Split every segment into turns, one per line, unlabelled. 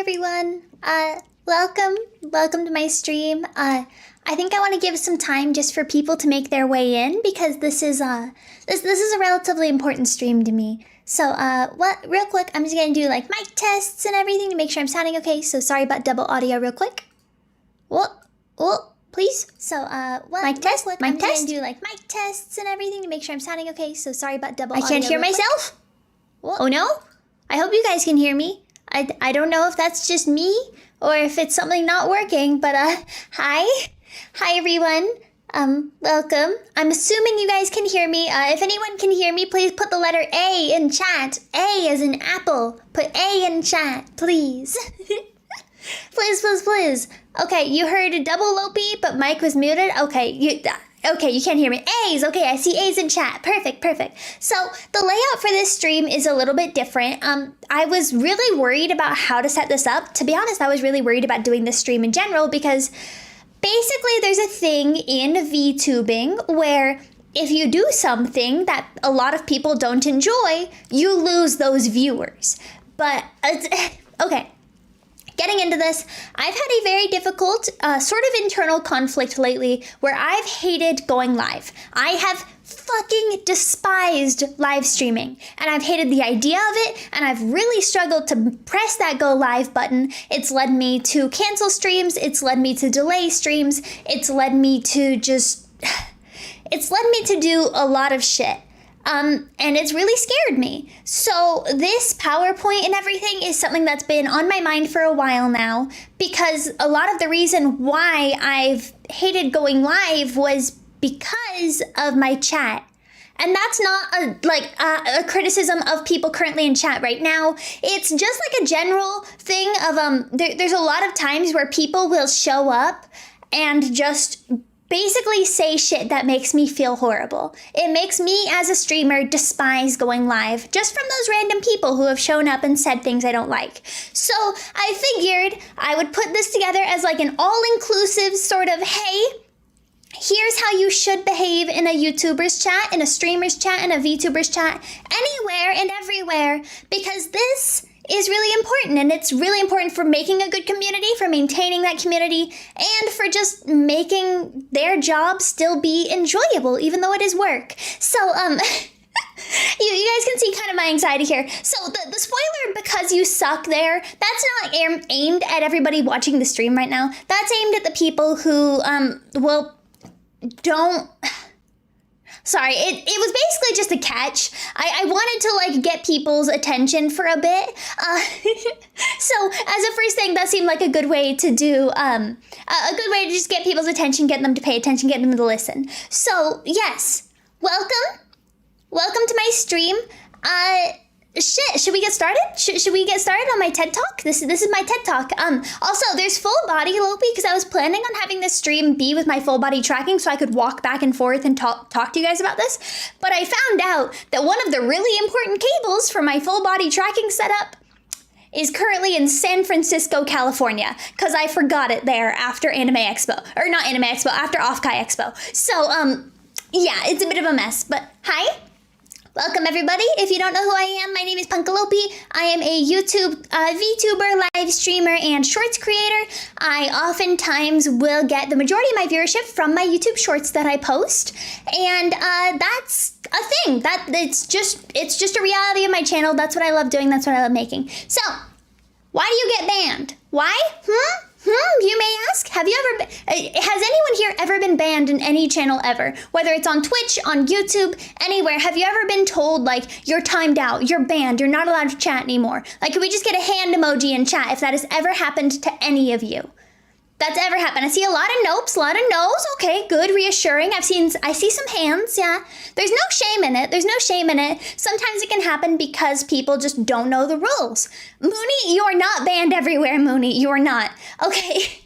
everyone. Welcome to my stream. I think I want to give some time just for people to make their way in because this is a relatively important stream to me. So, real quick, I'm just gonna do like mic tests and everything to make sure I'm sounding okay. So sorry about double audio real quick. Please. So, mic test. I'm just gonna do like mic tests and everything to make sure I'm sounding okay. So sorry about double audio. I can't hear myself. Oh no? I hope you guys can hear me. I don't know if that's just me or if it's something not working, but hi everyone. Welcome. I'm assuming you guys can hear me. If anyone can hear me, please put the letter A in chat. A as in apple. Put A in chat, please. please. Okay, you heard a double Lopi, but Mike was muted. Okay, you can't hear me. A's, okay, I see A's in chat. Perfect. So the layout for this stream is a little bit different. I was really worried about how to set this up. To be honest, I was really worried about doing this stream in general because basically there's a thing in VTubing where if you do something that a lot of people don't enjoy, you lose those viewers. But, okay. Getting into this, I've had a very difficult sort of internal conflict lately where I've hated going live. I have fucking despised live streaming and I've hated the idea of it and I've really struggled to press that go live button. It's led me to cancel streams. It's led me to delay streams. It's led me to do a lot of shit. And it's really scared me. So this PowerPoint and everything is something that's been on my mind for a while now because a lot of the reason why I've hated going live was because of my chat. And that's not a criticism of people currently in chat right now. It's just like a general thing of, there's a lot of times where people will show up and just basically say shit that makes me feel horrible. It makes me as a streamer despise going live just from those random people who have shown up and said things I don't like. So I figured I would put this together as like an all-inclusive sort of, hey, here's how you should behave in a YouTuber's chat, in a streamer's chat, in a VTuber's chat, anywhere and everywhere, because this is really important, and it's really important for making a good community, for maintaining that community, and for just making their job still be enjoyable, even though it is work. So, you guys can see kind of my anxiety here. So the spoiler, because you suck there, that's not aimed at everybody watching the stream right now. That's aimed at the people who, don't... Sorry, it was basically just a catch. I wanted to like get people's attention for a bit. So as a first thing, that seemed like a good way to do, a good way to just get people's attention, get them to pay attention, get them to listen. So yes, welcome to my stream. Should we get started? Should we get started on my TED Talk? This is my TED Talk. Also, there's full body Lopi because I was planning on having this stream be with my full body tracking so I could walk back and forth and talk to you guys about this. But I found out that one of the really important cables for my full body tracking setup is currently in San Francisco, California, because I forgot it there after Anime Expo. Or not Anime Expo, after Offkai Expo. So, yeah, it's a bit of a mess, but hi. Welcome everybody. If you don't know who I am, my name is Punkalopi. I am a VTuber, live streamer, and shorts creator. I oftentimes will get the majority of my viewership from my YouTube shorts that I post, and that's a thing. It's just a reality of my channel. That's what I love doing. That's what I love making. So, why do you get banned? Why? You may ask. Has anyone here ever been banned in any channel ever? Whether it's on Twitch, on YouTube, anywhere. Have you ever been told, like, you're timed out, you're banned, you're not allowed to chat anymore? Like, can we just get a hand emoji in chat if that has ever happened to any of you? That's ever happened. I see a lot of nopes, a lot of no's. Okay, good, reassuring. I see some hands, yeah. There's no shame in it. Sometimes it can happen because people just don't know the rules. Mooney, you are not banned everywhere, Mooney. You are not. Okay.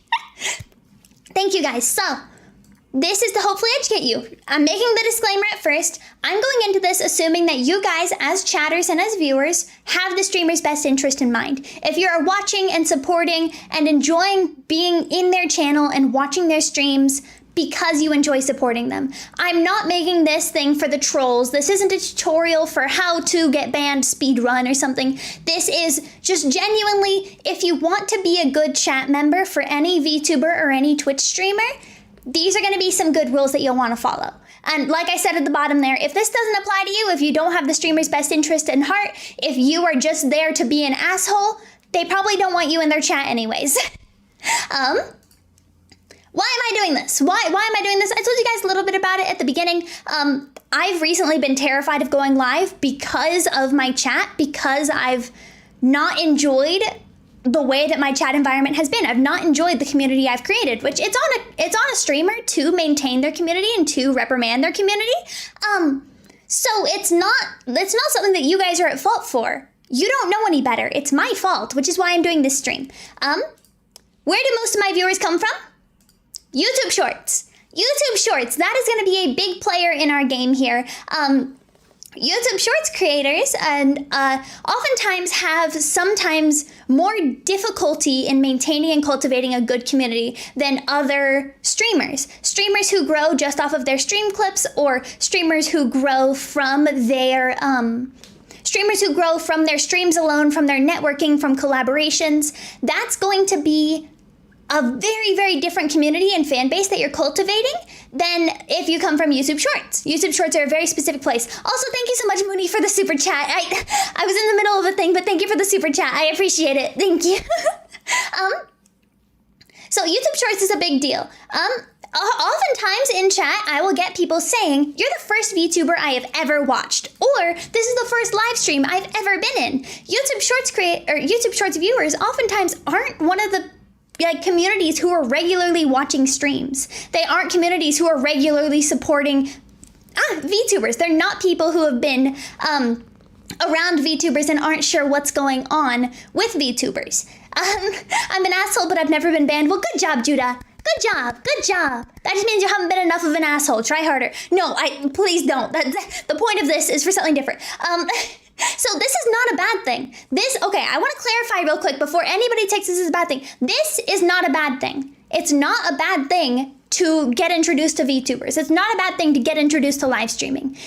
Thank you, guys. So, this is to hopefully educate you. I'm making the disclaimer at first. I'm going into this assuming that you guys, as chatters and as viewers, have the streamer's best interest in mind. If you're watching and supporting and enjoying being in their channel and watching their streams, because you enjoy supporting them. I'm not making this thing for the trolls. This isn't a tutorial for how to get banned speedrun or something. This is just genuinely, if you want to be a good chat member for any VTuber or any Twitch streamer, these are going to be some good rules that you'll want to follow. And like I said at the bottom there, if this doesn't apply to you, if you don't have the streamer's best interest in heart, if you are just there to be an asshole, they probably don't want you in their chat anyways. Why am I doing this? Why am I doing this? I told you guys a little bit about it at the beginning. I've recently been terrified of going live because of my chat, because I've not enjoyed the way that my chat environment has been. I've not enjoyed the community I've created, which it's on a streamer to maintain their community and to reprimand their community. So it's not something that you guys are at fault for. You don't know any better. It's my fault, which is why I'm doing this stream. Where do most of my viewers come from? YouTube Shorts. YouTube Shorts, that is going to be a big player in our game here. YouTube Shorts creators and oftentimes have sometimes more difficulty in maintaining and cultivating a good community than other streamers. Streamers who grow just off of their stream clips, or streamers who grow from their streams alone, from their networking, from collaborations. That's going to be a very, very different community and fan base that you're cultivating than if you come from YouTube Shorts. YouTube Shorts are a very specific place. Also, thank you so much, Mooney, for the super chat. I was in the middle of a thing, but thank you for the super chat. I appreciate it. Thank you. So YouTube Shorts is a big deal. Oftentimes in chat, I will get people saying, "You're the first VTuber I have ever watched," or "This is the first live stream I've ever been in." YouTube Shorts viewers oftentimes aren't one of the communities who are regularly watching streams. They aren't communities who are regularly supporting VTubers. They're not people who have been around VTubers and aren't sure what's going on with VTubers. I'm an asshole, but I've never been banned. Well, good job, Judah. Good job. Good job. That just means you haven't been enough of an asshole. Try harder. No, please don't. The point of this is for something different. So this is not a bad thing. Okay, I want to clarify real quick before anybody takes this as a bad thing. This is not a bad thing. It's not a bad thing to get introduced to VTubers. It's not a bad thing to get introduced to live streaming.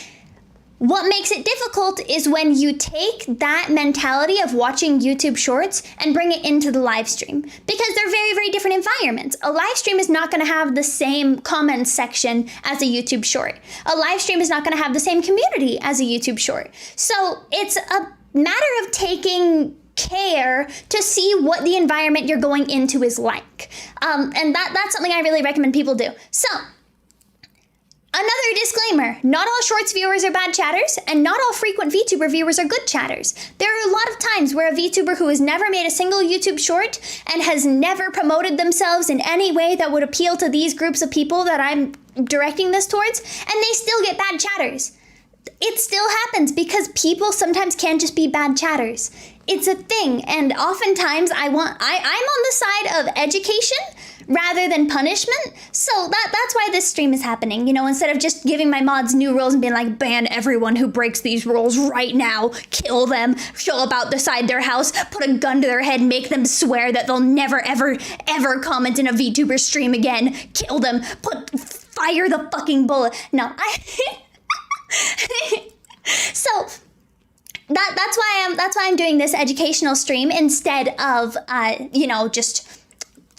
What makes it difficult is when you take that mentality of watching YouTube Shorts and bring it into the live stream, because they're very, very different environments. A live stream is not going to have the same comments section as a YouTube Short. A live stream is not going to have the same community as a YouTube Short. So it's a matter of taking care to see what the environment you're going into is like. And that's something I really recommend people do. So, another disclaimer, not all Shorts viewers are bad chatters, and not all frequent VTuber viewers are good chatters. There are a lot of times where a VTuber who has never made a single YouTube short and has never promoted themselves in any way that would appeal to these groups of people that I'm directing this towards, and they still get bad chatters. It still happens because people sometimes can just be bad chatters. It's a thing, and oftentimes I'm on the side of education rather than punishment. So that's why this stream is happening. You know, instead of just giving my mods new rules and being like, ban everyone who breaks these rules right now, kill them, show up outside their house, put a gun to their head, make them swear that they'll never, ever, ever comment in a VTuber stream again, kill them, fire the fucking bullet. No, so that's why I'm doing this educational stream instead of just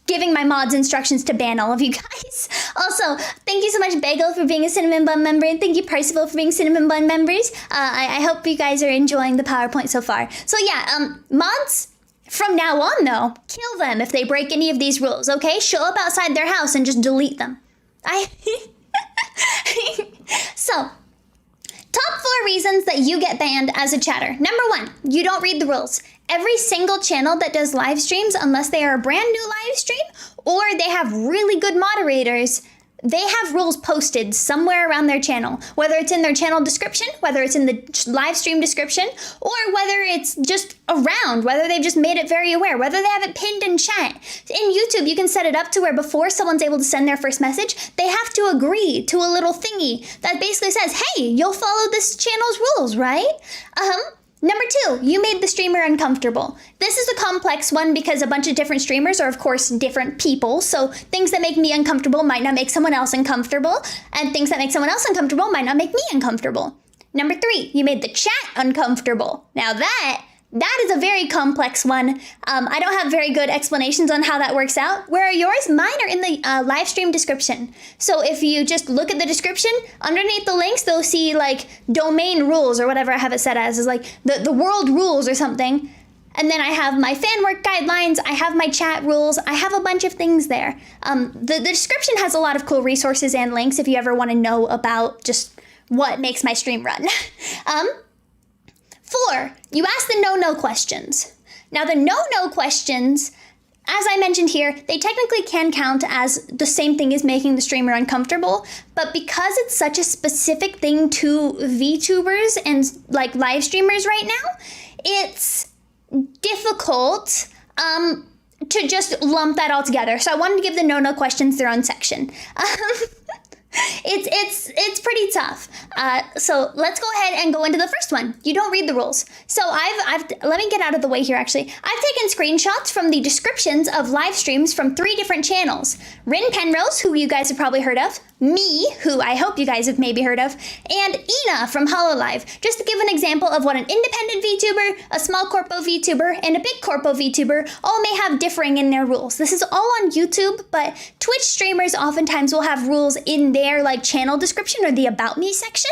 giving my mods instructions to ban all of you guys. Also, thank you so much, Bagel, for being a Cinnamon Bun member, and thank you, Percival, for being Cinnamon Bun members. I hope you guys are enjoying the PowerPoint so far. So yeah, mods, from now on, though, kill them if they break any of these rules, okay? Show up outside their house and just delete them. So, top 4 reasons that you get banned as a chatter. Number 1, you don't read the rules. Every single channel that does live streams, unless they are a brand new live stream or they have really good moderators, they have rules posted somewhere around their channel, whether it's in their channel description, whether it's in the live stream description, or whether it's just around, whether they've just made it very aware, whether they have it pinned in chat. In YouTube, you can set it up to where before someone's able to send their first message, they have to agree to a little thingy that basically says, hey, you'll follow this channel's rules, right? Number 2, you made the streamer uncomfortable. This is a complex one because a bunch of different streamers are, of course, different people. So things that make me uncomfortable might not make someone else uncomfortable, and things that make someone else uncomfortable might not make me uncomfortable. Number 3, you made the chat uncomfortable. Now that is a very complex one. I don't have very good explanations on how that works out. Where are yours? Mine are in the live stream description. So if you just look at the description, underneath the links, they'll see like domain rules or whatever I have it set as, is like the world rules or something. And then I have my fan work guidelines, I have my chat rules, I have a bunch of things there. The description has a lot of cool resources and links if you ever want to know about just what makes my stream run. 4, you ask the no-no questions. Now the no-no questions, as I mentioned here, they technically can count as the same thing as making the streamer uncomfortable, but because it's such a specific thing to VTubers and like live streamers right now, it's difficult to just lump that all together. So I wanted to give the no-no questions their own section. It's pretty tough. So let's go ahead and go into the first one. You don't read the rules. So let me get out of the way here actually. I've taken screenshots from the descriptions of live streams from 3 different channels. Rin Penrose, who you guys have probably heard of, me, who I hope you guys have maybe heard of, and Ina from HoloLive. Just to give an example of what an independent VTuber, a small corpo VTuber, and a big corpo VTuber all may have differing in their rules. This is all on YouTube, but Twitch streamers oftentimes will have rules in their like channel description or the About Me section.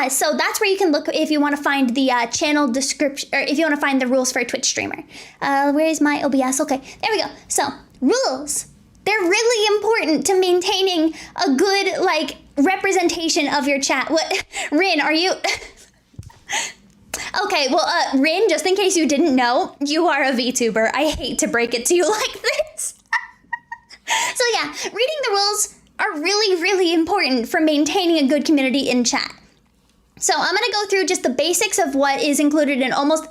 So that's where you can look if you want to find the channel description, or if you want to find the rules for a Twitch streamer. Where is my OBS? Okay, there we go. So, rules. They're really important to maintaining a good, like, representation of your chat. What, Rin, are you... Okay, well, Rin, just in case you didn't know, you are a VTuber. I hate to break it to you like this. So yeah, reading the rules are really, really important for maintaining a good community in chat. So I'm gonna go through just the basics of what is included in almost...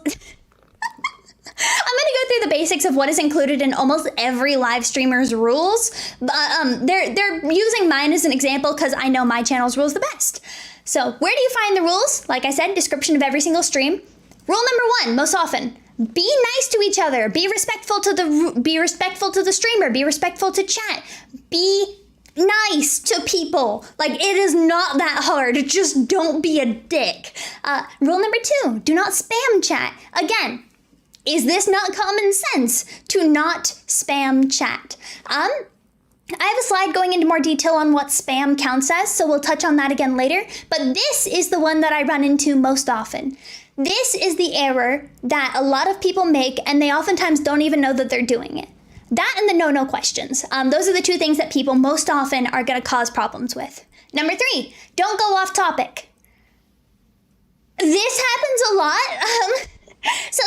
I'm gonna go through the basics of what is included in almost every live streamer's rules. They're using mine as an example because I know my channel's rules the best. So where do you find the rules? Like I said, description of every single stream. Rule number 1, most often, be nice to each other. Be respectful to the streamer. Be respectful to chat. Be nice to people. Like, it is not that hard. Just don't be a dick. Rule number 2, do not spam chat. Again, is this not common sense to not spam chat? I have a slide going into more detail on what spam counts as, so we'll touch on that again later, but this is the one that I run into most often. This is the error that a lot of people make, and they oftentimes don't even know that they're doing it. That and the no-no questions. Those are the 2 things that people most often are going to cause problems with. Number 3, don't go off topic. This happens a lot. So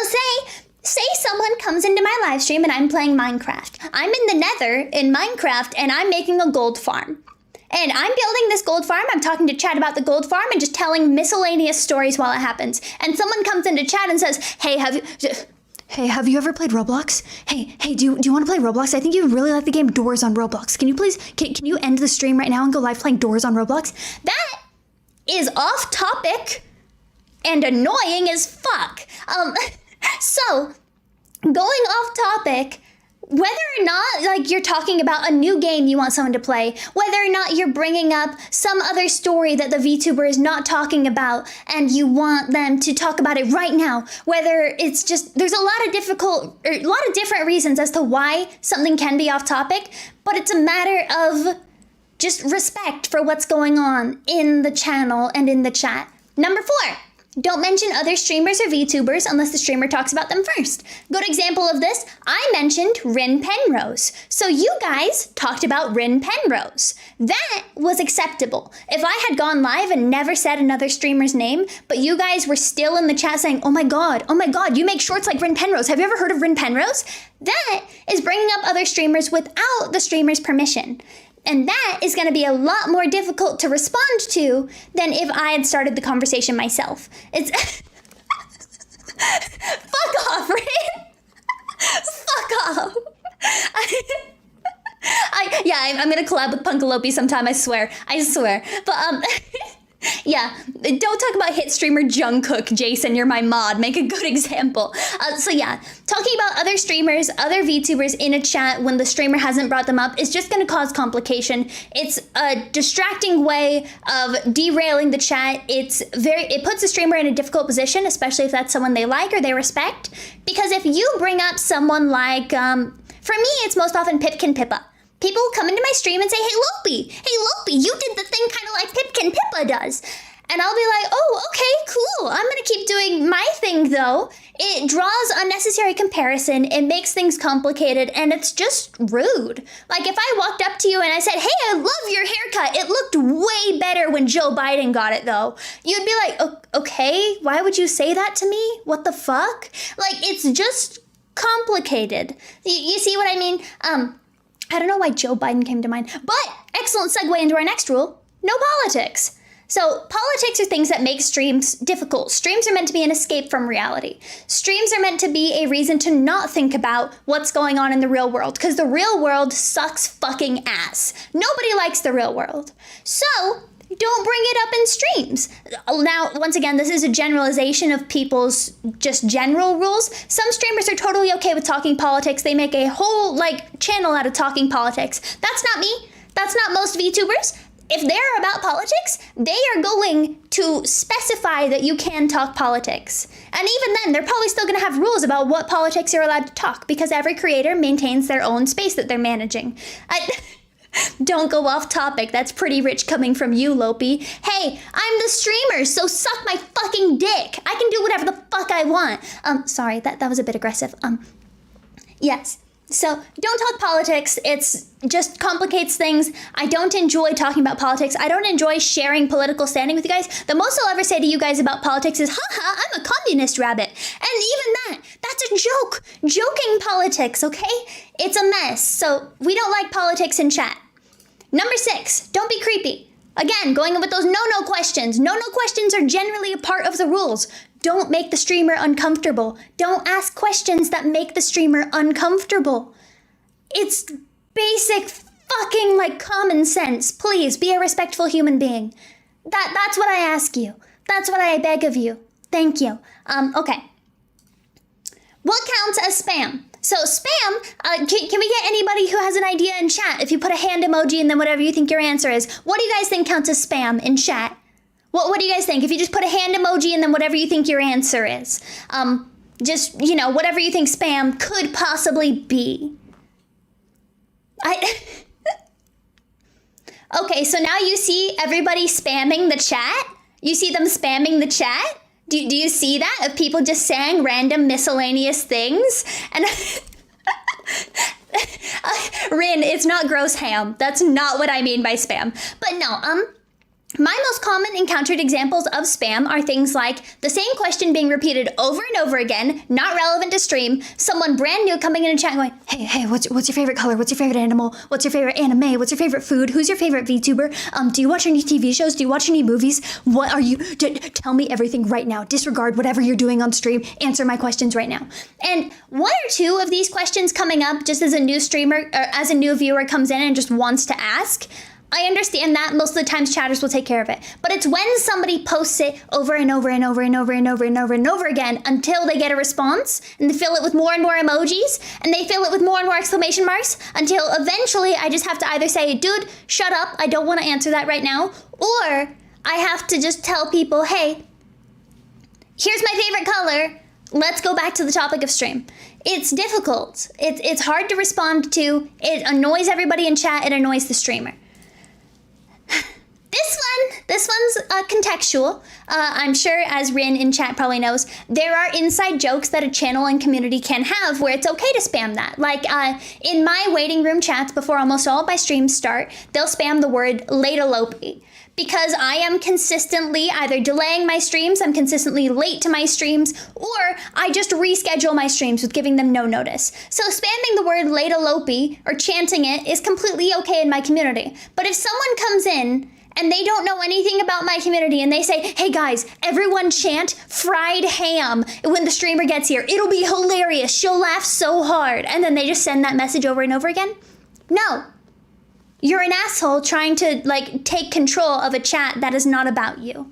say someone comes into my live stream and I'm playing Minecraft. I'm in the Nether in Minecraft and I'm making a gold farm. And I'm building this gold farm, I'm talking to chat about the gold farm and just telling miscellaneous stories while it happens. And someone comes into chat and says, hey, have you ever played Roblox? Hey, do you want to play Roblox? I think you really like the game Doors on Roblox. Can you please, can you end the stream right now and go live playing Doors on Roblox? That is off topic and annoying as fuck. So, going off topic, whether or not like you're talking about a new game you want someone to play, whether or not you're bringing up some other story that the VTuber is not talking about and you want them to talk about it right now, whether it's just, there's a lot of different reasons as to why something can be off topic, but it's a matter of just respect for what's going on in the channel and in the chat. Number 4. Don't mention other streamers or VTubers unless the streamer talks about them first. Good example of this, I mentioned Rin Penrose. So you guys talked about Rin Penrose. That was acceptable. If I had gone live and never said another streamer's name, but you guys were still in the chat saying, oh my god, you make shorts like Rin Penrose. Have you ever heard of Rin Penrose? That is bringing up other streamers without the streamer's permission. And that is going to be a lot more difficult to respond to than if I had started the conversation myself. It's... Fuck off, Rin! Fuck off! I'm going to collab with Punkalopi sometime, I swear. But, Yeah, don't talk about hit streamer Jungkook, Jason, you're my mod. Make a good example. So yeah, talking about other streamers, other VTubers in a chat when the streamer hasn't brought them up is just going to cause complication. It's a distracting way of derailing the chat. It puts the streamer in a difficult position, especially if that's someone they like or they respect. Because if you bring up someone like, for me, it's most often Pipkin Pippa. People come into my stream and say, hey Lopi, you did the thing kind of like Pipkin Pippa does. And I'll be like, oh, okay, cool. I'm gonna keep doing my thing though. It draws unnecessary comparison, it makes things complicated, and it's just rude. Like if I walked up to you and I said, hey, I love your haircut. It looked way better when Joe Biden got it though. You'd be like, okay, why would you say that to me? What the fuck? Like, it's just complicated. You see what I mean? I don't know why Joe Biden came to mind, but excellent segue into our next rule, no politics. So politics are things that make streams difficult. Streams are meant to be an escape from reality. Streams are meant to be a reason to not think about what's going on in the real world, because the real world sucks fucking ass. Nobody likes the real world. So don't bring it up in streams. Now, once again, this is a generalization of people's just general rules. Some streamers are totally okay with talking politics. They make a whole, channel out of talking politics. That's not me. That's not most VTubers. If they're about politics, they are going to specify that you can talk politics. And even then, they're probably still going to have rules about what politics you're allowed to talk, because every creator maintains their own space that they're managing. Don't go off topic. That's pretty rich coming from you, Lopi. Hey, I'm the streamer, so suck my fucking dick. I can do whatever the fuck I want. Sorry, that was a bit aggressive. Yes. So don't talk politics. It's just complicates things. I don't enjoy talking about politics. I don't enjoy sharing political standing with you guys. The most I'll ever say to you guys about politics is, haha, I'm a communist rabbit. And even that's a joke. Joking politics, okay? It's a mess. So we don't like politics in chat. Number 6, don't be creepy. Again, going in with those no-no questions. No-no questions are generally a part of the rules. Don't make the streamer uncomfortable. Don't ask questions that make the streamer uncomfortable. It's basic fucking common sense. Please be a respectful human being. That's what I ask you. That's what I beg of you. Thank you. Okay. What counts as spam? So spam, can we get anybody who has an idea in chat? If you put a hand emoji and then whatever you think your answer is, what do you guys think counts as spam in chat? What do you guys think? If you just put a hand emoji and then whatever you think your answer is. Just, whatever you think spam could possibly be. Okay, so now you see everybody spamming the chat? You see them spamming the chat? Do you see that? Of people just saying random miscellaneous things? And Rin, it's not gross ham. That's not what I mean by spam. But no, my most common encountered examples of spam are things like the same question being repeated over and over again, not relevant to stream, someone brand new coming in and chat going, hey, what's your favorite color? What's your favorite animal? What's your favorite anime? What's your favorite food? Who's your favorite VTuber? Do you watch any TV shows? Do you watch any movies? What are you? Tell me everything right now. Disregard whatever you're doing on stream. Answer my questions right now. And one or two of these questions coming up just as a new streamer or as a new viewer comes in and just wants to ask, I understand that. Most of the times chatters will take care of it. But it's when somebody posts it over and over and over and over and over and over and over again until they get a response, and they fill it with more and more emojis, and they fill it with more and more exclamation marks, until eventually I just have to either say, dude, shut up, I don't want to answer that right now, or I have to just tell people, hey, here's my favorite color, let's go back to the topic of stream. It's difficult. It's hard to respond to. It annoys everybody in chat. It annoys the streamer. This one's contextual. I'm sure, as Rin in chat probably knows, there are inside jokes that a channel and community can have where it's okay to spam that. Like in my waiting room chats before almost all of my streams start, they'll spam the word later Lopi. Because I am consistently either delaying my streams, I'm consistently late to my streams, or I just reschedule my streams with giving them no notice. So spamming the word later Lopi or chanting it is completely okay in my community. But if someone comes in and they don't know anything about my community and they say, hey guys, everyone chant fried ham when the streamer gets here. It'll be hilarious. She'll laugh so hard. And then they just send that message over and over again. No. You're an asshole trying to like take control of a chat that is not about you.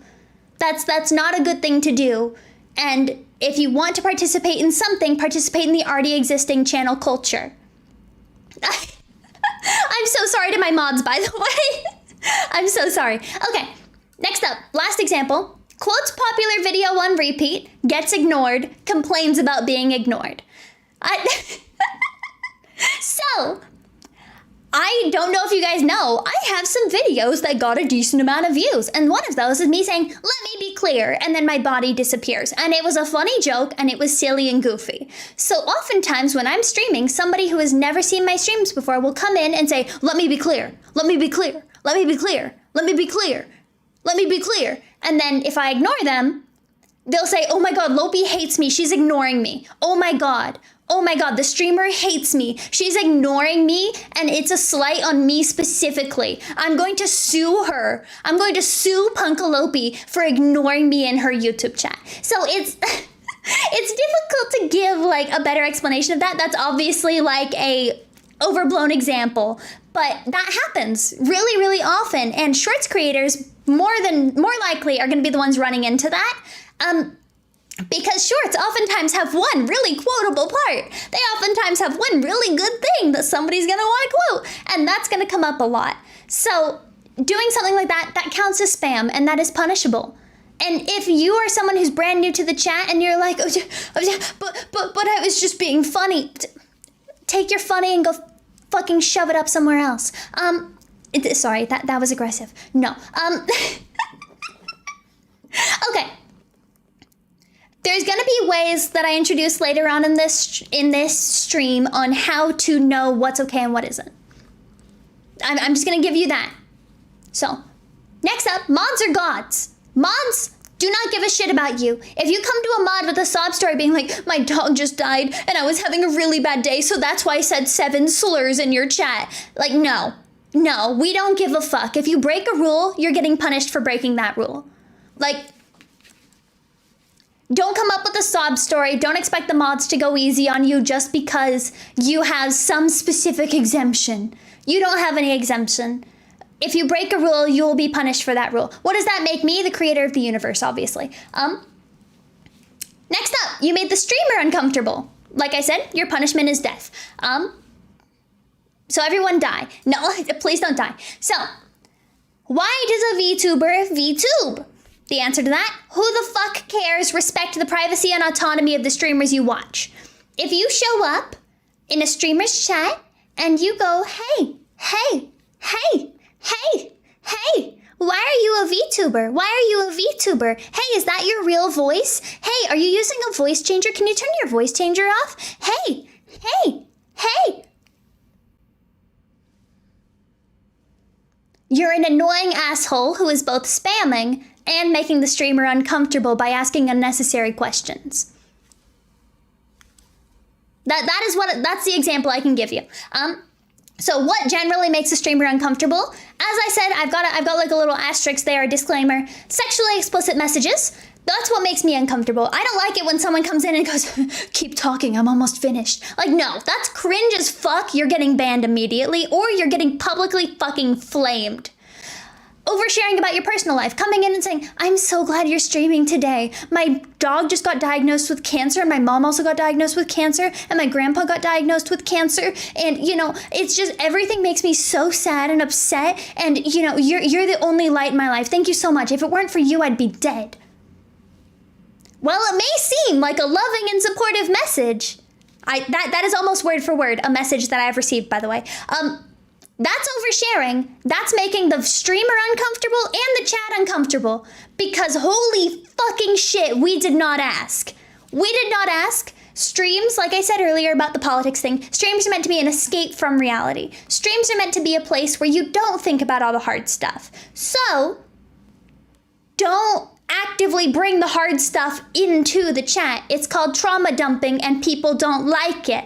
That's not a good thing to do. And if you want to participate in something, participate in the already existing channel culture. I'm so sorry to my mods, by the way. I'm so sorry. Okay, next up, last example. Quotes popular video on repeat, gets ignored, complains about being ignored. So, I don't know if you guys know, I have some videos that got a decent amount of views. And one of those is me saying, let me be clear, and then my body disappears. And it was a funny joke, and it was silly and goofy. So oftentimes when I'm streaming, somebody who has never seen my streams before will come in and say, let me be clear, let me be clear, let me be clear, let me be clear, let me be clear. And then if I ignore them, they'll say, oh my God, Lopi hates me, she's ignoring me. Oh my God, the streamer hates me. She's ignoring me, and it's a slight on me specifically. I'm going to sue her. I'm going to sue Punkalopi for ignoring me in her YouTube chat. So it's it's difficult to give like a better explanation of that. That's obviously like a overblown example, but that happens really, really often. And shorts creators more likely are going to be the ones running into that. Because shorts oftentimes have one really quotable part. They oftentimes have one really good thing that somebody's gonna want to quote, and that's gonna come up a lot. So doing something like that, that counts as spam, and that is punishable. And if you are someone who's brand new to the chat and you're like, but I was just being funny, take your funny and go fucking shove it up somewhere else. Sorry, that was aggressive. No. Okay. There's gonna be ways that I introduce later on in this stream on how to know what's okay and what isn't. I'm just gonna give you that. So, next up, mods are gods. Mods do not give a shit about you. If you come to a mod with a sob story being like, my dog just died and I was having a really bad day, so that's why I said 7 slurs in your chat. Like, no, we don't give a fuck. If you break a rule, you're getting punished for breaking that rule. Like, don't come up with a sob story. Don't expect the mods to go easy on you just because you have some specific exemption. You don't have any exemption. If you break a rule, you will be punished for that rule. What does that make me? The creator of the universe, obviously. Next up, you made the streamer uncomfortable. Like I said, your punishment is death. So everyone die. No, please don't die. So, why does a VTuber VTube? The answer to that, who the fuck cares? Respect the privacy and autonomy of the streamers you watch. If you show up in a streamer's chat and you go, hey, why are you a VTuber? Why are you a VTuber? Hey, is that your real voice? Hey, are you using a voice changer? Can you turn your voice changer off? Hey. You're an annoying asshole who is both spamming and making the streamer uncomfortable by asking unnecessary questions. That's the example I can give you. So what generally makes a streamer uncomfortable? As I said, I've got like a little asterisk there, a disclaimer. Sexually explicit messages. That's what makes me uncomfortable. I don't like it when someone comes in and goes, keep talking, I'm almost finished. Like, no, that's cringe as fuck. You're getting banned immediately, or you're getting publicly fucking flamed. Oversharing about your personal life, coming in and saying, I'm so glad you're streaming today. My dog just got diagnosed with cancer, and my mom also got diagnosed with cancer, and my grandpa got diagnosed with cancer, and it's just everything makes me so sad and upset, and you're the only light in my life. Thank you so much. If it weren't for you, I'd be dead. Well, it may seem like a loving and supportive message. That is almost word for word a message that I've received, by the way. That's oversharing. That's making the streamer uncomfortable and the chat uncomfortable. Because holy fucking shit, we did not ask. We did not ask. Streams, like I said earlier about the politics thing, streams are meant to be an escape from reality. Streams are meant to be a place where you don't think about all the hard stuff. So, don't actively bring the hard stuff into the chat. It's called trauma dumping and people don't like it.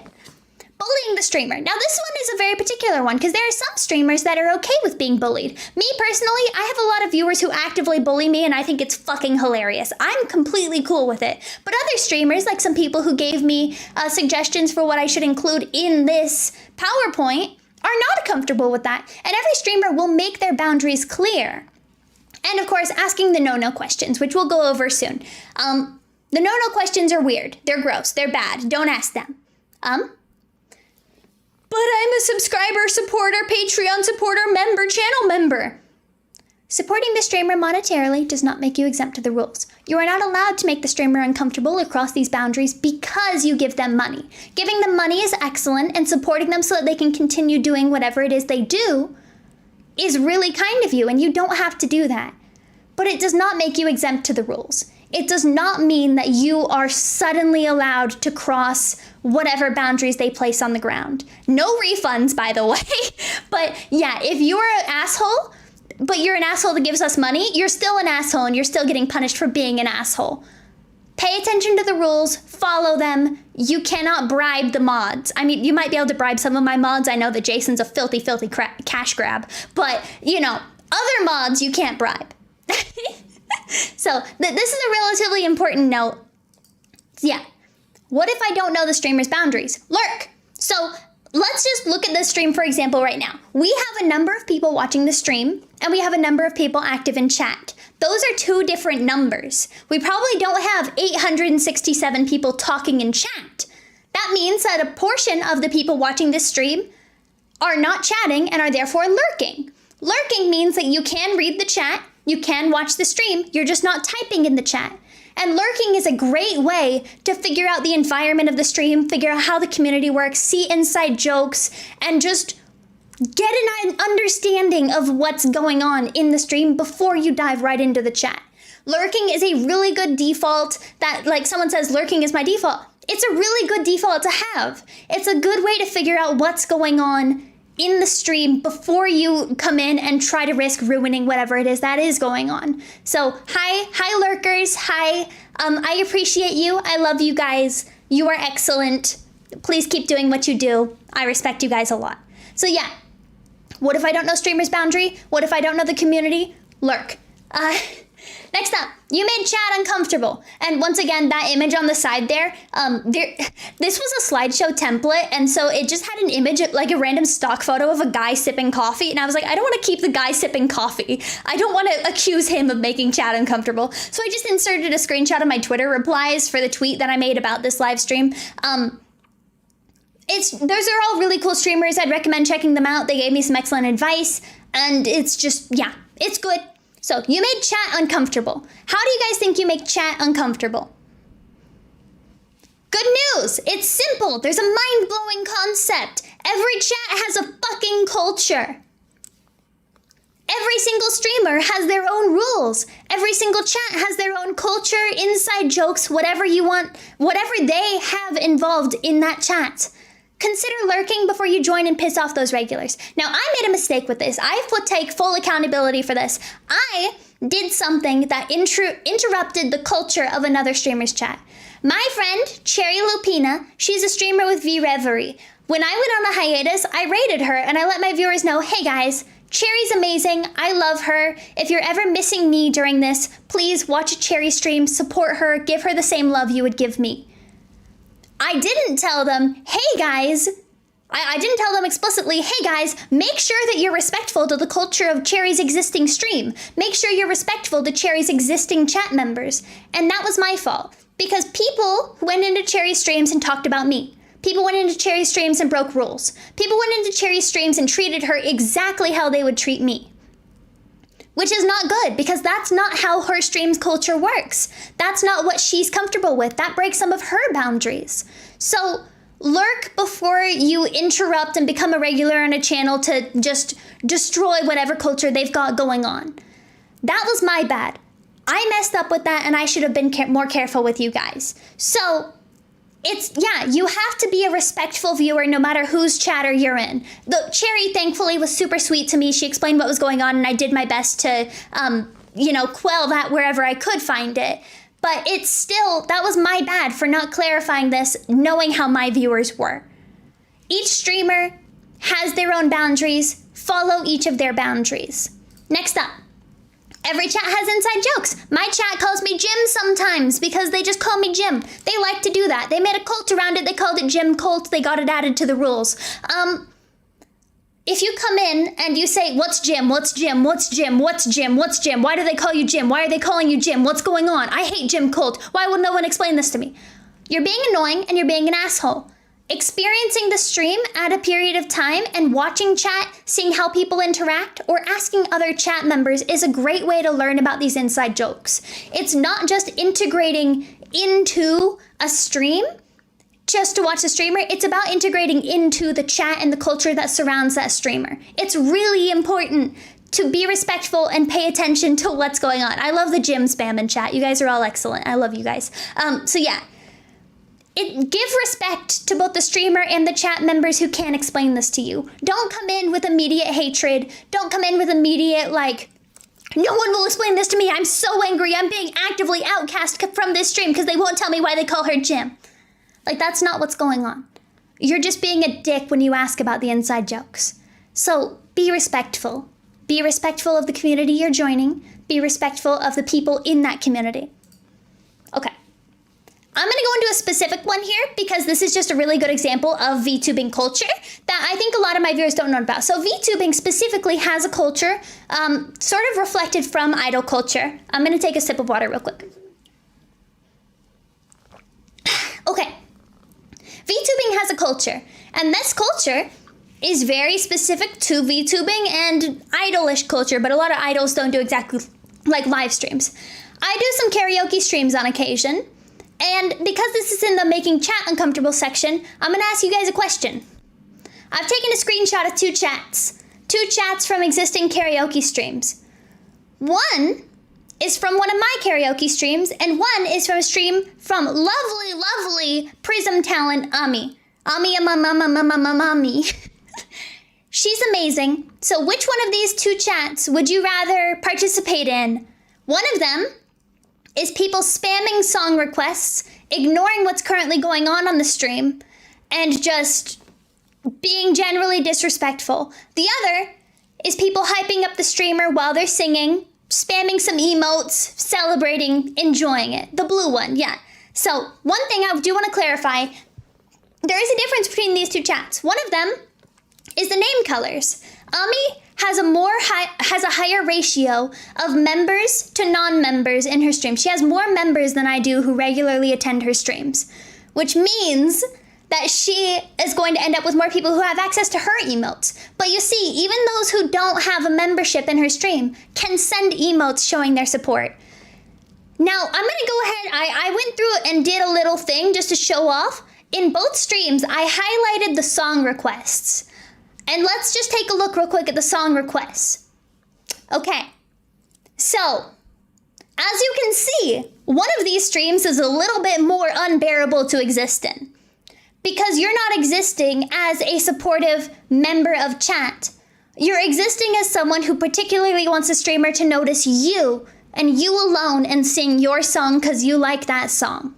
Bullying the streamer. Now this one is a very particular one because there are some streamers that are okay with being bullied. Me personally, I have a lot of viewers who actively bully me and I think it's fucking hilarious. I'm completely cool with it. But other streamers, like some people who gave me suggestions for what I should include in this PowerPoint, are not comfortable with that. And every streamer will make their boundaries clear. And of course, asking the no-no questions, which we'll go over soon. The no-no questions are weird. They're gross. They're bad. Don't ask them. But I'm a subscriber, supporter, Patreon supporter, member, channel member. Supporting the streamer monetarily does not make you exempt to the rules. You are not allowed to make the streamer uncomfortable or cross these boundaries because you give them money. Giving them money is excellent, and supporting them so that they can continue doing whatever it is they do is really kind of you, and you don't have to do that. But it does not make you exempt to the rules. It does not mean that you are suddenly allowed to cross whatever boundaries they place on the ground. No refunds, by the way. But yeah, if you're an asshole, but you're an asshole that gives us money, you're still an asshole and you're still getting punished for being an asshole. Pay attention to the rules, follow them. You cannot bribe the mods. I mean, you might be able to bribe some of my mods. I know that Jason's a filthy, filthy cash grab, but you know, other mods you can't bribe. So this is a relatively important note. Yeah. What if I don't know the streamer's boundaries? Lurk. So let's just look at this stream, for example, right now. We have a number of people watching the stream, and we have a number of people active in chat. Those are two different numbers. We probably don't have 867 people talking in chat. That means that a portion of the people watching this stream are not chatting and are therefore lurking. Lurking means that you can read the chat, you can watch the stream, you're just not typing in the chat. And lurking is a great way to figure out the environment of the stream, figure out how the community works, see inside jokes, and just get an understanding of what's going on in the stream before you dive right into the chat. Lurking is a really good default that, like someone says, lurking is my default. It's a really good default to have. It's a good way to figure out what's going on in the stream before you come in and try to risk ruining whatever it is that is going on. So hi lurkers, hi. I appreciate you. I love you guys. You are excellent. Please keep doing what you do. I respect you guys a lot. So yeah, what if I don't know streamer's boundary? What if I don't know the community? Lurk. Next up, you made chat uncomfortable. And once again, that image on the side there, this was a slideshow template, and so it just had an image, like a random stock photo of a guy sipping coffee, and I was like, I don't want to keep the guy sipping coffee. I don't want to accuse him of making chat uncomfortable. So I just inserted a screenshot of my Twitter replies for the tweet that I made about this live stream. Those are all really cool streamers. I'd recommend checking them out. They gave me some excellent advice, and it's just, yeah, it's good. So you made chat uncomfortable. How do you guys think you make chat uncomfortable? Good news, it's simple. There's a mind-blowing concept. Every chat has a fucking culture. Every single streamer has their own rules. Every single chat has their own culture, inside jokes, whatever you want, whatever they have involved in that chat. Consider lurking before you join and piss off those regulars. Now, I made a mistake with this. I take full accountability for this. I did something that interrupted the culture of another streamer's chat. My friend, Cherry Lupina, she's a streamer with V-Reverie. When I went on a hiatus, I rated her and I let my viewers know, hey guys, Cherry's amazing. I love her. If you're ever missing me during this, please watch a Cherry stream, support her, give her the same love you would give me. I didn't tell them, hey guys, I didn't tell them explicitly, hey guys, make sure that you're respectful to the culture of Cherry's existing stream. Make sure you're respectful to Cherry's existing chat members. And that was my fault, because people went into Cherry's streams and talked about me. People went into Cherry's streams and broke rules. People went into Cherry's streams and treated her exactly how they would treat me. Which is not good, because that's not how her stream's culture works. That's not what she's comfortable with. That breaks some of her boundaries. So lurk before you interrupt and become a regular on a channel to just destroy whatever culture they've got going on. That was my bad. I messed up with that, and I should have been more careful with you guys. So you have to be a respectful viewer no matter whose chatter you're in. The Cherry, thankfully, was super sweet to me. She explained what was going on, and I did my best to, quell that wherever I could find it. But it's still, that was my bad for not clarifying this, knowing how my viewers were. Each streamer has their own boundaries. Follow each of their boundaries. Next up. Every chat has inside jokes. My chat calls me Jim sometimes because they just call me Jim. They like to do that. They made a cult around it. They called it Jim Cult. They got it added to the rules. if you come in and you say, what's Jim, what's Jim, what's Jim, what's Jim, what's Jim, why do they call you Jim, why are they calling you Jim, what's going on, I hate Jim Colt, why would no one explain this to me? You're being annoying and you're being an asshole. Experiencing the stream at a period of time and watching chat, seeing how people interact, or asking other chat members is a great way to learn about these inside jokes. It's not just integrating into a stream just to watch the streamer, it's about integrating into the chat and the culture that surrounds that streamer. It's really important to be respectful and pay attention to what's going on. I love the Jim spam in chat. You guys are all excellent. I love you guys. So yeah, give respect to both the streamer and the chat members who can't explain this to you. Don't come in with immediate hatred. Don't come in with immediate, like, no one will explain this to me. I'm so angry. I'm being actively outcast from this stream because they won't tell me why they call her Jim. Like, that's not what's going on. You're just being a dick when you ask about the inside jokes. So be respectful. Be respectful of the community you're joining. Be respectful of the people in that community. Okay. I'm going to go into a specific one here because this is just a really good example of VTubing culture that I think a lot of my viewers don't know about. So VTubing specifically has a culture sort of reflected from idol culture. I'm going to take a sip of water real quick. Okay. VTubing has a culture, and this culture is very specific to VTubing and idolish culture, but a lot of idols don't do exactly like live streams. I do some karaoke streams on occasion, and because this is in the making chat uncomfortable section, I'm gonna ask you guys a question. I've taken a screenshot of two chats from existing karaoke streams. One is from one of my karaoke streams, and one is from a stream from lovely Prism talent Ami. Ami. She's amazing. So which one of these two chats would you rather participate in? One of them is people spamming song requests, ignoring what's currently going on the stream, and just being generally disrespectful. The other is people hyping up the streamer while they're singing, spamming some emotes, celebrating, enjoying it. The blue one, yeah. So one thing I do want to clarify, there is a difference between these two chats. One of them is the name colors. Ami has a higher ratio of members to non-members in her stream. She has more members than I do who regularly attend her streams, which means that she is going to end up with more people who have access to her emotes. But you see, even those who don't have a membership in her stream can send emotes showing their support. Now, I'm gonna go ahead, I went through and did a little thing just to show off. In both streams, I highlighted the song requests. And let's just take a look real quick at the song requests. Okay, so, as you can see, one of these streams is a little bit more unbearable to exist in, because you're not existing as a supportive member of chat. You're existing as someone who particularly wants a streamer to notice you and you alone and sing your song because you like that song.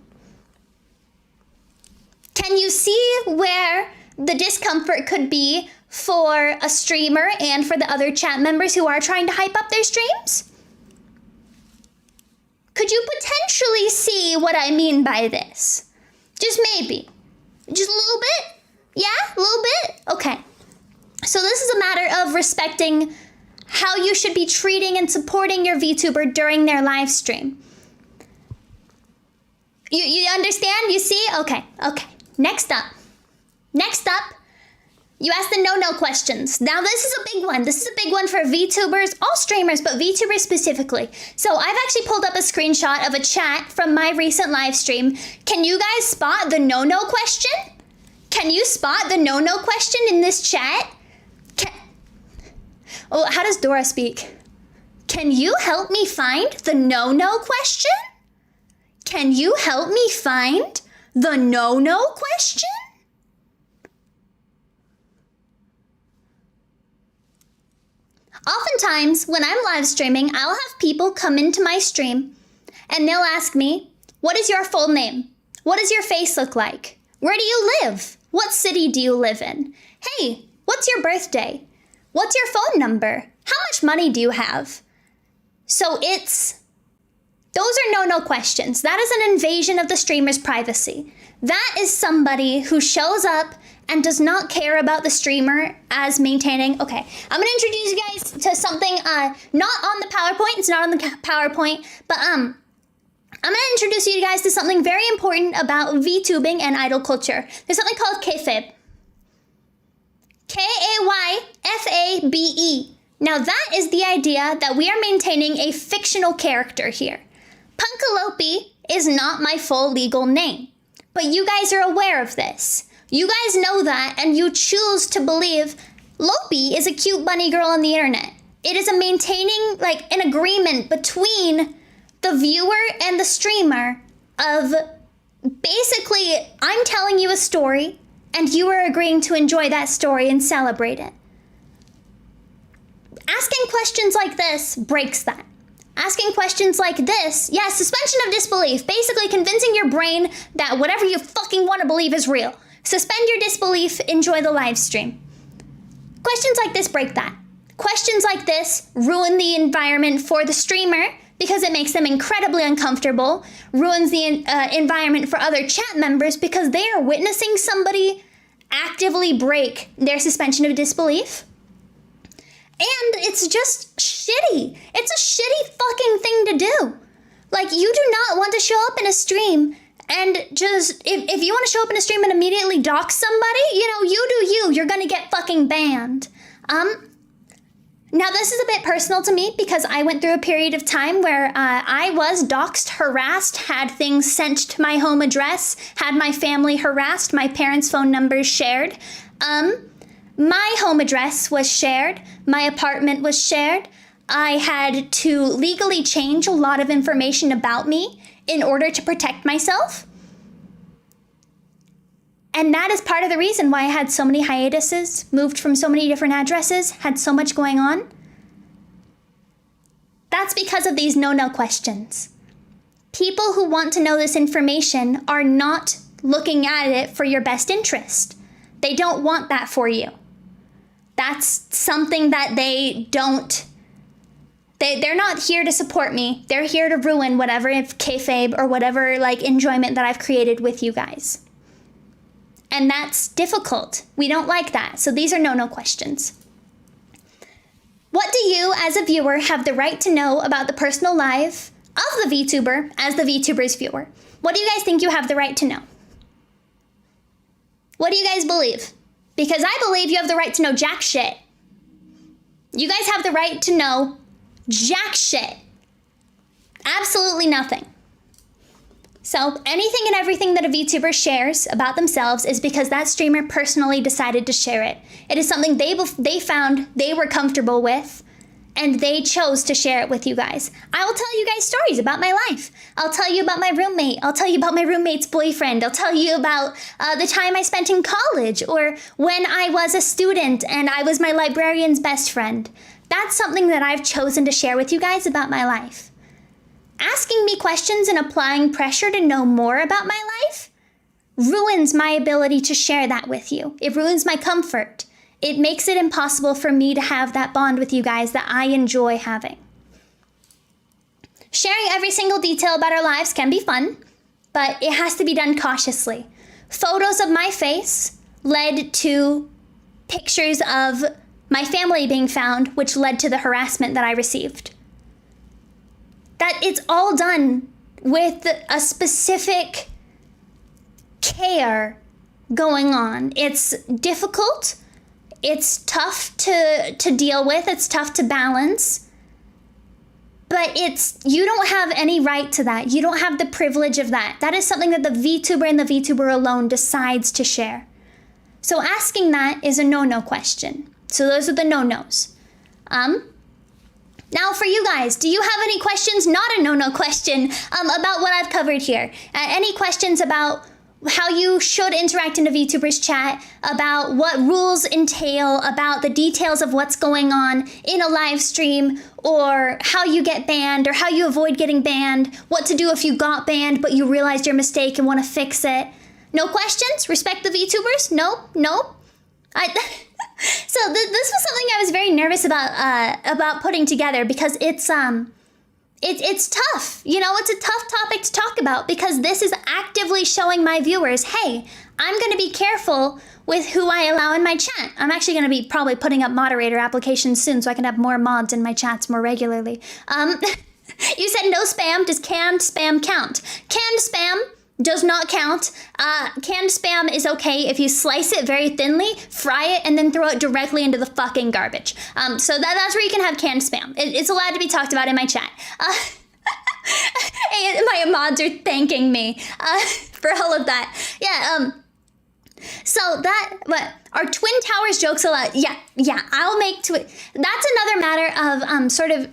Can you see where the discomfort could be for a streamer and for the other chat members who are trying to hype up their streams? Could you potentially see what I mean by this? Just maybe. Just a little bit? Yeah, a little bit? Okay. So this is a matter of respecting how you should be treating and supporting your VTuber during their live stream. You understand? You see? Okay. Next up, you ask the no-no questions. Now this is a big one. This is a big one for VTubers, all streamers, but VTubers specifically. So I've actually pulled up a screenshot of a chat from my recent live stream. Can you guys spot the no-no question? Can you spot the no-no question in this chat? Oh, how does Dora speak? Can you help me find the no-no question? Can you help me find the no-no question? Oftentimes, when I'm live streaming, I'll have people come into my stream and they'll ask me, what is your full name? What does your face look like? Where do you live? What city do you live in? Hey, what's your birthday? What's your phone number? How much money do you have? So those are no-no questions. That is an invasion of the streamer's privacy. That is somebody who shows up and does not care about the streamer as maintaining. Okay, I'm gonna introduce you guys to something not on the PowerPoint. It's not on the PowerPoint, but I'm gonna introduce you guys to something very important about VTubing and idol culture. There's something called kayfabe. Kayfabe. Now that is the idea that we are maintaining a fictional character here. Punkalopi is not my full legal name, but you guys are aware of this. You guys know that, and you choose to believe Lopi is a cute bunny girl on the internet. It is a maintaining, like, an agreement between the viewer and the streamer of basically, I'm telling you a story, and you are agreeing to enjoy that story and celebrate it. Asking questions like this breaks that. Asking questions like this, yeah, suspension of disbelief, basically convincing your brain that whatever you fucking want to believe is real. Suspend your disbelief, enjoy the live stream. Questions like this break that. Questions like this ruin the environment for the streamer because it makes them incredibly uncomfortable, ruins the environment for other chat members because they are witnessing somebody actively break their suspension of disbelief. And it's just shitty. It's a shitty fucking thing to do. Like, you do not want to show up in a stream and just, if you want to show up in a stream and immediately dox somebody, you know, you do you. You're gonna get fucking banned. Now this is a bit personal to me because I went through a period of time where I was doxed, harassed, had things sent to my home address, had my family harassed, my parents' phone numbers shared. My home address was shared, my apartment was shared. I had to legally change a lot of information about me in order to protect myself. And that is part of the reason why I had so many hiatuses, moved from so many different addresses, had so much going on. That's because of these no-no questions. People who want to know this information are not looking at it for your best interest. They don't want that for you. That's something that they don't. They're not here to support me. They're here to ruin whatever kayfabe or whatever like enjoyment that I've created with you guys. And that's difficult. We don't like that. So these are no-no questions. What do you, as a viewer, have the right to know about the personal life of the VTuber as the VTubers viewer? What do you guys think you have the right to know? What do you guys believe? Because I believe you have the right to know jack shit. You guys have the right to know jack shit. Absolutely nothing. So anything and everything that a VTuber shares about themselves is because that streamer personally decided to share it. It is something they found they were comfortable with, and they chose to share it with you guys. I will tell you guys stories about my life. I'll tell you about my roommate. I'll tell you about my roommate's boyfriend. I'll tell you about the time I spent in college, or when I was a student and I was my librarian's best friend. That's something that I've chosen to share with you guys about my life. Asking me questions and applying pressure to know more about my life ruins my ability to share that with you. It ruins my comfort. It makes it impossible for me to have that bond with you guys that I enjoy having. Sharing every single detail about our lives can be fun, but it has to be done cautiously. Photos of my face led to pictures of my family being found, which led to the harassment that I received. That it's all done with a specific care going on. It's difficult. It's tough to deal with. It's tough to balance. But you don't have any right to that. You don't have the privilege of that. That is something that the VTuber and the VTuber alone decides to share. So asking that is a no-no question. So those are the no-nos. Now for you guys, do you have any questions, not a no-no question, about what I've covered here? Any questions about how you should interact in a VTuber's chat, about what rules entail, about the details of what's going on in a live stream, or how you get banned, or how you avoid getting banned, what to do if you got banned but you realized your mistake and want to fix it? No questions? Respect the VTubers? Nope. So this was something I was very nervous about putting together because it's tough. You know, it's a tough topic to talk about because this is actively showing my viewers, hey, I'm going to be careful with who I allow in my chat. I'm actually going to be probably putting up moderator applications soon so I can have more mods in my chats more regularly. You said no spam. Does canned spam count? Canned spam does not count. Canned spam is okay if you slice it very thinly, fry it, and then throw it directly into the fucking garbage. So that's where you can have canned spam. It's allowed to be talked about in my chat. Hey, my mods are thanking me for all of that. Yeah, so what, are Twin Towers jokes allowed? Yeah, I'll make That's another matter of sort of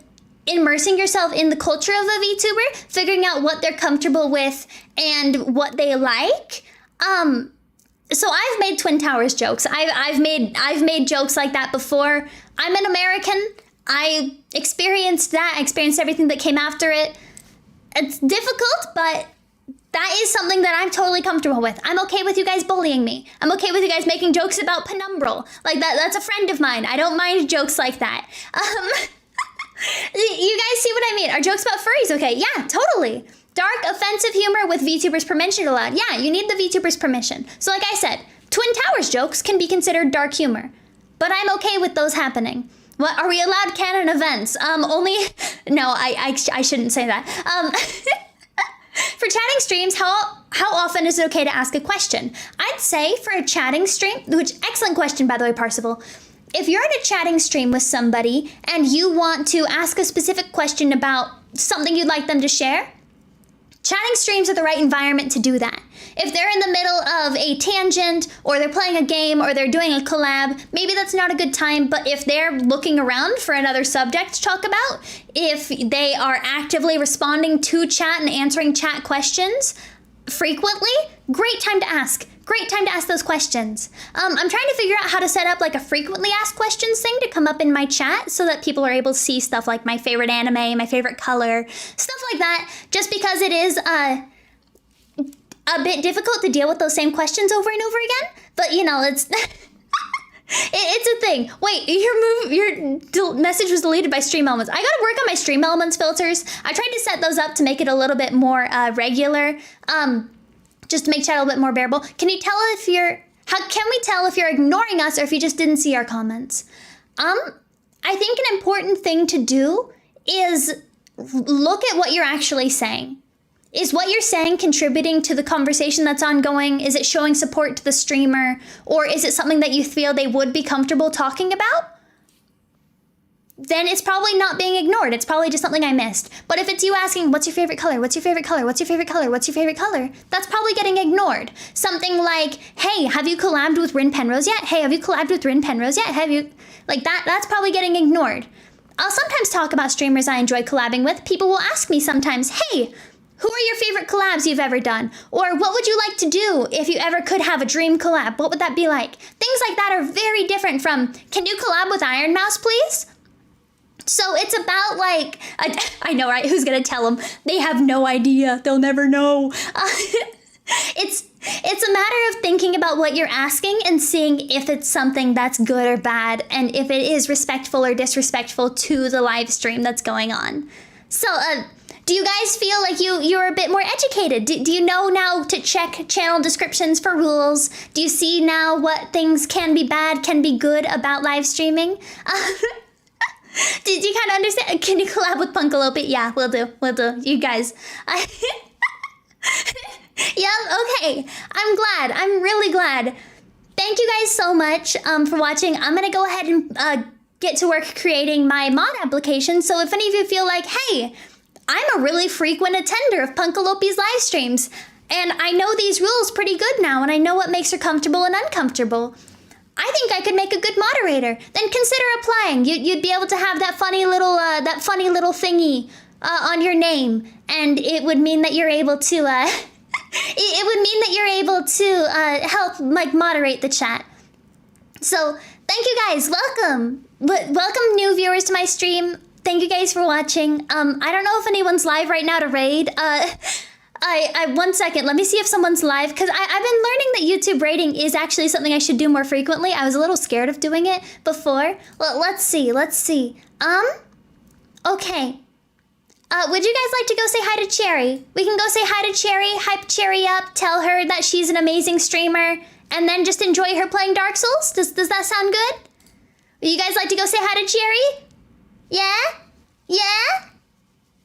immersing yourself in the culture of a VTuber, figuring out what they're comfortable with and what they like. So I've made Twin Towers jokes. I've made jokes like that before. I'm an American. I experienced that. I experienced everything that came after it. It's difficult, but that is something that I'm totally comfortable with. I'm okay with you guys bullying me. I'm okay with you guys making jokes about penumbral. Like that's a friend of mine. I don't mind jokes like that. You guys see what I mean? Are jokes about furries okay? Yeah, totally. Dark, offensive humor with VTubers permission allowed. Yeah, you need the VTubers permission. So like I said, Twin Towers jokes can be considered dark humor, but I'm okay with those happening. What, are we allowed canon events? Only, no, I shouldn't say that. For chatting streams, how often is it okay to ask a question? I'd say for a chatting stream, which, excellent question by the way, Parsifal. If you're in a chatting stream with somebody and you want to ask a specific question about something you'd like them to share, chatting streams are the right environment to do that. If they're in the middle of a tangent, or they're playing a game, or they're doing a collab, maybe that's not a good time, but if they're looking around for another subject to talk about, if they are actively responding to chat and answering chat questions frequently, great time to ask. Great time to ask those questions. I'm trying to figure out how to set up like a frequently asked questions thing to come up in my chat so that people are able to see stuff like my favorite anime, my favorite color, stuff like that, just because it is a bit difficult to deal with those same questions over and over again. But you know, it's it's a thing. Wait, your message was deleted by Stream Elements. I gotta work on my Stream Elements filters. I tried to set those up to make it a little bit more regular. Just to make chat a little bit more bearable. Can you tell if can we tell if you're ignoring us or if you just didn't see our comments? I think an important thing to do is look at what you're actually saying. Is what you're saying contributing to the conversation that's ongoing? Is it showing support to the streamer? Or is it something that you feel they would be comfortable talking about? Then it's probably not being ignored. It's probably just something I missed. But if it's you asking, what's your favorite color? What's your favorite color? What's your favorite color? What's your favorite color? That's probably getting ignored. Something like, hey, have you collabed with Rin Penrose yet? Hey, have you collabed with Rin Penrose yet? Have you, like that's probably getting ignored. I'll sometimes talk about streamers I enjoy collabing with. People will ask me sometimes, hey, who are your favorite collabs you've ever done? Or what would you like to do if you ever could have a dream collab? What would that be like? Things like that are very different from, can you collab with Iron Mouse, please? So it's about like, I know, right? Who's gonna tell them? They have no idea. They'll never know. It's a matter of thinking about what you're asking and seeing if it's something that's good or bad, and if it is respectful or disrespectful to the live stream that's going on. So, do you guys feel like you're a bit more educated? Do you know now to check channel descriptions for rules? Do you see now what things can be bad, can be good about live streaming? Did you kind of understand? Can you collab with Punkalopi? Yeah, we'll do. You guys. Yeah, okay. I'm glad. I'm really glad. Thank you guys so much for watching. I'm going to go ahead and get to work creating my mod application. So if any of you feel like, hey, I'm a really frequent attender of Punkalopi's live streams, and I know these rules pretty good now, and I know what makes her comfortable and uncomfortable, I think I could make a good moderator. Then consider applying. You'd be able to have that funny little thingy on your name, and it would mean that you're able to it would mean that you're able to help like moderate the chat. So thank you guys. Welcome new viewers to my stream. Thank you guys for watching. I don't know if anyone's live right now to raid. I 1 second, let me see if someone's live, because I've been learning that YouTube raiding is actually something I should do more frequently. I was a little scared of doing it before. Well, let's see. Okay. Would you guys like to go say hi to Cherry? We can go say hi to Cherry, hype Cherry up, tell her that she's an amazing streamer, and then just enjoy her playing Dark Souls? Does that sound good? Would you guys like to go say hi to Cherry? Yeah? Yeah?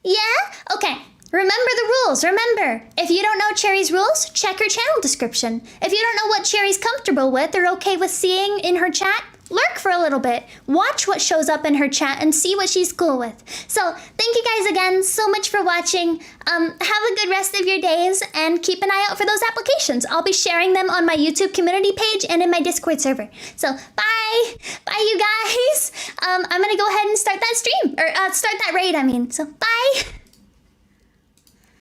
Yeah? Okay. Remember the rules. Remember, if you don't know Cherry's rules, check her channel description. If you don't know what Cherry's comfortable with or okay with seeing in her chat, lurk for a little bit. Watch what shows up in her chat and see what she's cool with. So, thank you guys again so much for watching. Have a good rest of your days and keep an eye out for those applications. I'll be sharing them on my YouTube community page and in my Discord server. So, bye! Bye, you guys! I'm gonna go ahead and start that stream, or start that raid, I mean. So, bye!